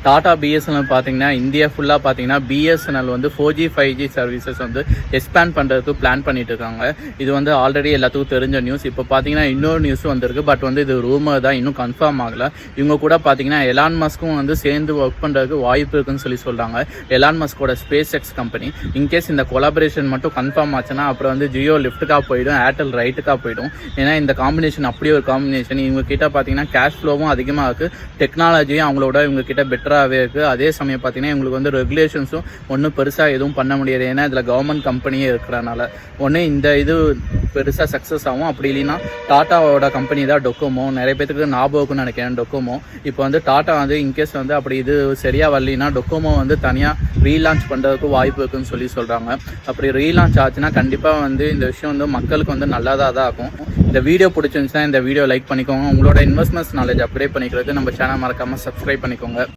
Tata BSNL பார்த்தீங்கன்னா India ஃபுல்லாக பார்த்தீங்கன்னா பிஎஸ்என்எல் வந்து 4G 5G சர்வீசஸ் வந்து எக்ஸ்பேண்ட் பண்ணுறதுக்கு பிளான் பண்ணிட்டு இருக்காங்க. இது வந்து ஆல்ரெடி எல்லாத்துக்கும் தெரிஞ்ச நியூஸ். இப்போ பார்த்தீங்கன்னா இன்னொரு நியூஸ் வந்திருக்கு. பட் வந்து இது ரூமர் தான், இன்னும் கன்ஃபார்ம் ஆகலை. இவங்க கூட பார்த்தீங்கன்னா எலான் மஸ்க்கும் வந்து சேர்ந்து ஒர்க் பண்ணுறதுக்கு வாய்ப்பு இருக்குன்னு சொல்கிறாங்க. எலான் மஸ்கோட ஸ்பேஸ் எக்ஸ் கம்பெனி. இன்கேஸ் இந்த கொலாபரேஷன் மட்டும் கன்ஃபார்ம் ஆச்சுன்னா அப்புறம் வந்து ஜியோ லெஃப்ட்டுக்காக போயிடும், ஏர்டெல் ரைட்டுக்காக போயிடும். ஏன்னா இந்த காம்பினேஷன் அப்படியே ஒரு காம்பினேஷன். இவங்க கிட்ட பார்த்தீங்கன்னா கேஷ் ஃப்ளோவும் அதிகமாக இருக்குது, டெக்னாலஜியும் அவங்களோட இவங்க கிட்ட பெட்டராகவே இருக்குது. அதே சமயம் பார்த்தீங்கன்னா இவங்களுக்கு வந்து ரெகுலேஷன்ஸும் ஒன்றும் பெருசாக எதுவும் பண்ண முடியாது. ஏன்னா இதில் கவர்மெண்ட் கம்பெனியே இருக்கிறனால ஒன்று இந்த இது பெருசாக சக்ஸஸ் ஆகும். அப்படி இல்லைன்னா டாட்டாவோட கம்பெனி தான் டொக்கோமோ. நிறைய பேருக்கு ஞாபகம் இருக்குன்னு நினைக்கிறேன் டொக்கோமோ. இப்போ வந்து டாட்டா வந்து இன்கேஸ் வந்து அப்படி இது சரியாக வரலின்னா டொக்கோமோ வந்து தனியாக ரீலான்ச் பண்ணுறதுக்கு வாய்ப்பு இருக்குன்னு சொல்கிறாங்க. அப்படி ரீலான்ச் ஆச்சுன்னா கண்டிப்பாக வந்து இந்த விஷயம் வந்து மக்களுக்கு வந்து நல்லதாக தான் இருக்கும். இந்த வீடியோ பிடிச்சிருந்துச்சுன்னா இந்த வீடியோ லைக் பண்ணிக்கோங்க. உங்களோட இன்வெஸ்ட்மெண்ட்ஸ் நாலேஜ் அப்டேட் பண்ணிக்கிறதுக்கு நம்ம சேனல் மறக்காமல் சப்ஸ்கிரைப் பண்ணிக்கோங்க.